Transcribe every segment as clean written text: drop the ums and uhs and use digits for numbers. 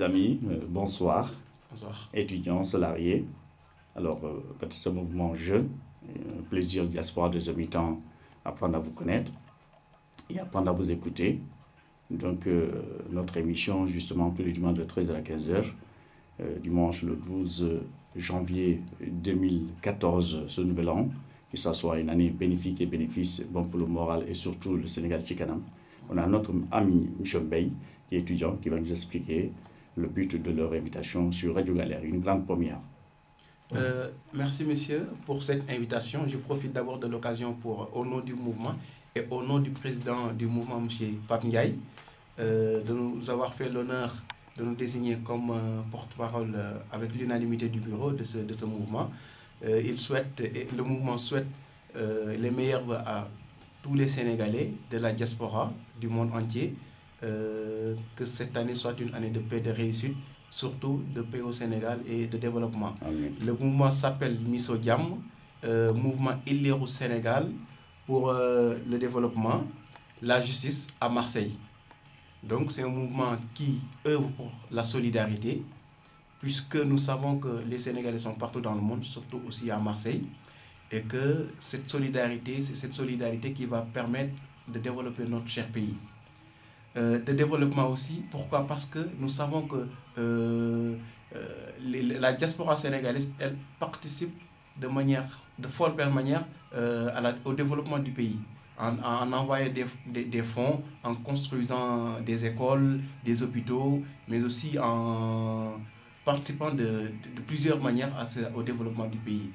amis, bonsoir. Bonsoir. Étudiants, salariés. Alors, petit mouvement jeune, plaisir diaspora de mi-temps, apprendre à vous connaître et apprendre à vous écouter. Donc, notre émission, justement, tous les dimanches de 13 à 15h, dimanche le 12 janvier 2014, ce nouvel an, que ça soit une année bénéfique et bénéfice, bon pour le moral et surtout le Sénégal Chicanam. On a notre ami Michel Bey, qui est étudiant, qui va nous expliquer le but de leur invitation sur Radio Galère, une grande première. Merci messieurs pour cette invitation. Je profite d'abord de l'occasion pour, au nom du mouvement et au nom du président du mouvement, M. Pape Ndiaye, de nous avoir fait l'honneur de nous désigner comme porte-parole avec l'unanimité du bureau de ce mouvement. Le mouvement souhaite les meilleurs vœux à tous les Sénégalais de la diaspora du monde entier, que cette année soit une année de paix, de réussite, surtout de paix au Sénégal et de développement. Amen. Le mouvement s'appelle Misso Diam, mouvement Iller au Sénégal pour le développement, la justice à Marseille. Donc c'est un mouvement qui œuvre pour la solidarité, puisque nous savons que les Sénégalais sont partout dans le monde, surtout aussi à Marseille, et que cette solidarité, c'est cette solidarité qui va permettre de développer notre cher pays. De développement aussi, pourquoi? Parce que nous savons que la diaspora sénégalaise, elle participe de folle manière au développement du pays. En envoyant des fonds, en construisant des écoles, des hôpitaux, mais aussi en participant de plusieurs manières au développement du pays.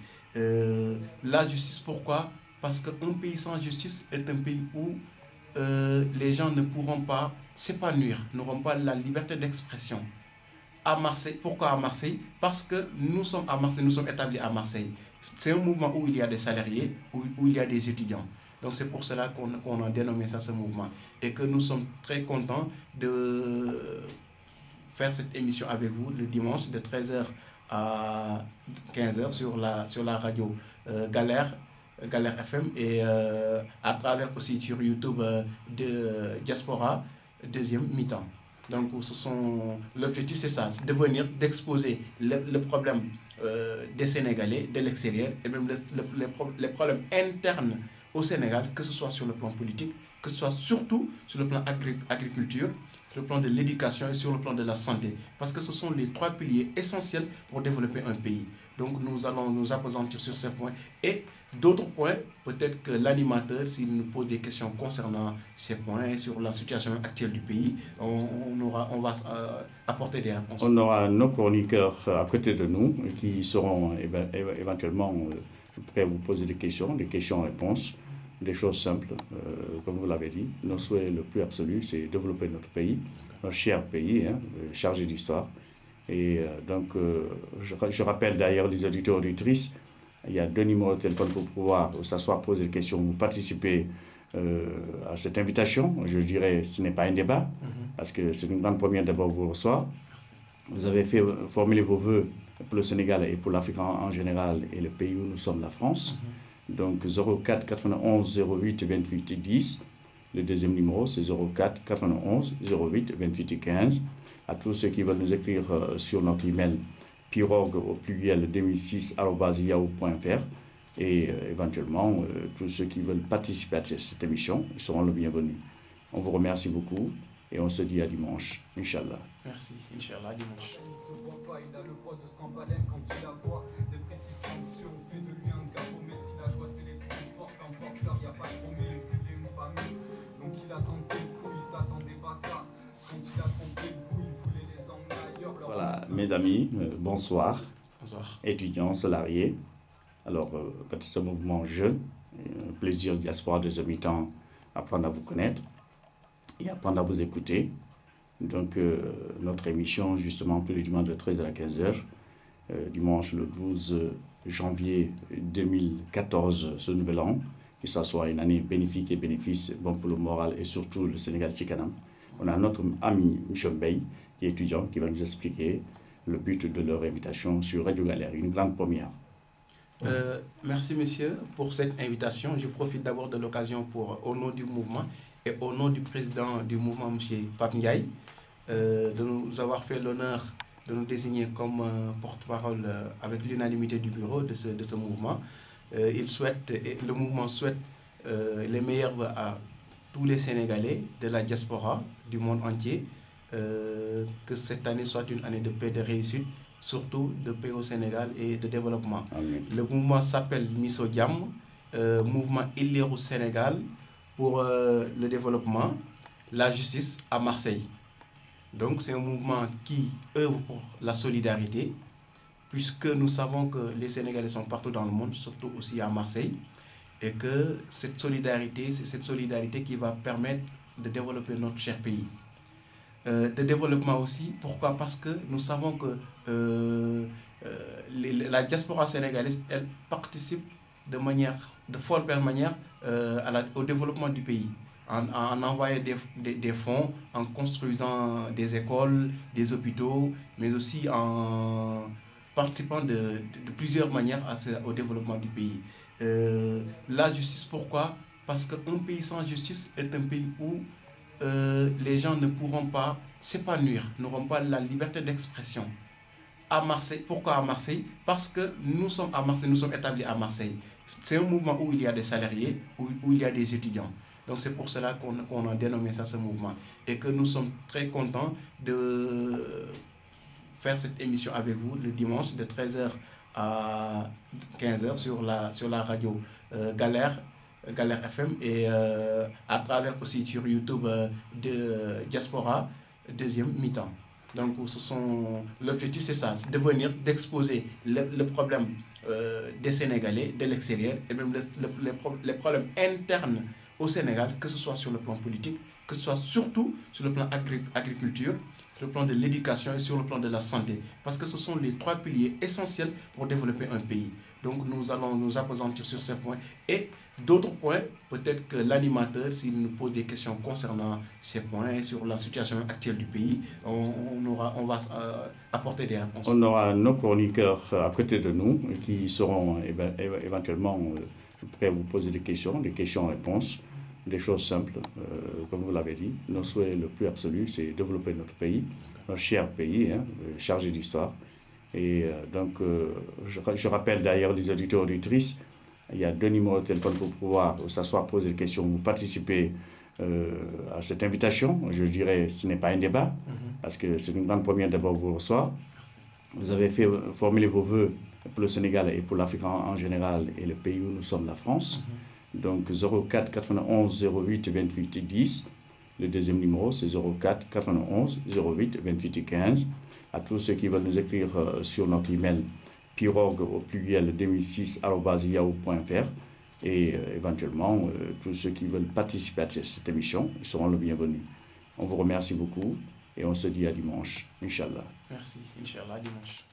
La justice, pourquoi? Parce qu'un pays sans justice est un pays où les gens ne pourront pas s'épanouir, n'auront pas la liberté d'expression. À Marseille, pourquoi à Marseille? Parce que nous sommes à Marseille, nous sommes établis à Marseille. C'est un mouvement où il y a des salariés, où il y a des étudiants. Donc c'est pour cela qu'on a dénommé ça ce mouvement. Et que nous sommes très contents de faire cette émission avec vous le dimanche de 13h à 15h sur la radio Galère FM et à travers aussi sur YouTube de Diaspora, deuxième mi-temps. Donc l'objectif c'est ça, de venir, d'exposer le problème des Sénégalais de l'extérieur et même les problèmes internes au Sénégal, que ce soit sur le plan politique, que ce soit surtout sur le plan agriculture, sur le plan de l'éducation et sur le plan de la santé. Parce que ce sont les trois piliers essentiels pour développer un pays. Donc nous allons nous appesantir sur ces points. Et d'autres points, peut-être que l'animateur, s'il nous pose des questions concernant ces points, sur la situation actuelle du pays, on va apporter des réponses. On aura nos chroniqueurs à côté de nous qui seront éventuellement prêts à vous poser des questions-réponses, des choses simples, comme vous l'avez dit. Notre souhait le plus absolu, c'est développer notre pays, notre cher pays, chargé d'histoire. Et donc, je rappelle d'ailleurs les auditeurs et auditrices, il y a 2 numéros de téléphone pour pouvoir s'asseoir, poser des questions, vous participer à cette invitation. Je dirais, ce n'est pas un débat, parce que c'est une grande première d'abord vous recevoir. Vous avez formulé vos voeux pour le Sénégal et pour l'Afrique en général et le pays où nous sommes, la France. Donc 04 91 08 28 10. Le deuxième numéro, c'est 04 91 08 28 15. À tous ceux qui veulent nous écrire sur notre email pirogue au pluriel 2006@yahoo.fr et éventuellement tous ceux qui veulent participer à cette émission seront les bienvenus. On vous remercie beaucoup et on se dit à dimanche, Inch'Allah. Merci, Inch'Allah, dimanche. Voilà, mes amis, bonsoir. Bonsoir. Étudiants, salariés. Alors, petit mouvement jeune, plaisir diaspora de mi-temps, apprendre à vous connaître et apprendre à vous écouter. Donc, notre émission, justement, tous les dimanches de 13 à 15h, dimanche le 12 janvier 2014, ce nouvel an, que ça soit une année bénéfique et bénéfice, bon pour le moral et surtout le Sénégal Chicanam. On a notre ami Michel Bey, qui est étudiant, qui va nous expliquer le but de leur invitation sur Radio Galère, une grande première. Merci messieurs pour cette invitation. Je profite d'abord de l'occasion pour, au nom du mouvement et au nom du président du mouvement, M. Pape Ndiaye, de nous avoir fait l'honneur de nous désigner comme porte-parole avec l'unanimité du bureau de ce mouvement. Le mouvement souhaite les meilleurs vœux à tous les Sénégalais de la diaspora du monde entier, que cette année soit une année de paix, de réussite, surtout de paix au Sénégal et de développement. Amen. Le mouvement s'appelle Misso Diam, mouvement Ileru Sénégal pour le développement, la justice à Marseille. Donc c'est un mouvement qui œuvre pour la solidarité, puisque nous savons que les Sénégalais sont partout dans le monde, surtout aussi à Marseille, et que cette solidarité, c'est cette solidarité qui va permettre de développer notre cher pays. De développement aussi, pourquoi? Parce que nous savons que la diaspora sénégalaise, elle participe de forte manière au développement du pays, en envoyant des fonds, en construisant des écoles, des hôpitaux, mais aussi en participant de plusieurs manières au développement du pays. La justice, pourquoi? Parce qu'un pays sans justice est un pays où les gens ne pourront pas s'épanouir, n'auront pas la liberté d'expression. À Marseille, pourquoi à Marseille? Parce que nous sommes à Marseille, nous sommes établis à Marseille. C'est un mouvement où il y a des salariés, où il y a des étudiants. Donc c'est pour cela qu'on a dénommé ça ce mouvement. Et que nous sommes très contents de faire cette émission avec vous le dimanche de 13h à 15h sur la radio Galère FM et à travers aussi sur YouTube de Diaspora, deuxième mi-temps. Donc l'objectif c'est ça, de venir, d'exposer le problème des Sénégalais de l'extérieur et même les problèmes internes au Sénégal, que ce soit sur le plan politique, que ce soit surtout sur le plan agriculture, sur le plan de l'éducation et sur le plan de la santé. Parce que ce sont les trois piliers essentiels pour développer un pays. Donc nous allons nous appesantir sur ces points. Et d'autres points, peut-être que l'animateur, s'il nous pose des questions concernant ces points, sur la situation actuelle du pays, on va apporter des réponses. On aura nos chroniqueurs à côté de nous qui seront éventuellement prêts à vous poser des questions-réponses. Des choses simples, comme vous l'avez dit. Notre souhait le plus absolu, c'est développer notre pays, notre cher pays, chargé d'histoire. Et donc, je rappelle d'ailleurs les auditeurs et auditrices, il y a 2 numéros de téléphone pour pouvoir s'asseoir, poser des questions, vous participer à cette invitation. Je dirais, ce n'est pas un débat, parce que c'est une grande première d'abord vous recevoir. Vous avez formulé vos voeux pour le Sénégal et pour l'Afrique en général et le pays où nous sommes, la France. Donc 04 91 08 28 10. Le deuxième numéro, c'est 04 91 08 28 15. À tous ceux qui veulent nous écrire sur notre email pirogue au pluriel 2006@yahoo.fr et éventuellement tous ceux qui veulent participer à cette émission, ils seront le bienvenus. On vous remercie beaucoup et on se dit à dimanche, Inch'Allah. Merci, Inch'Allah, dimanche.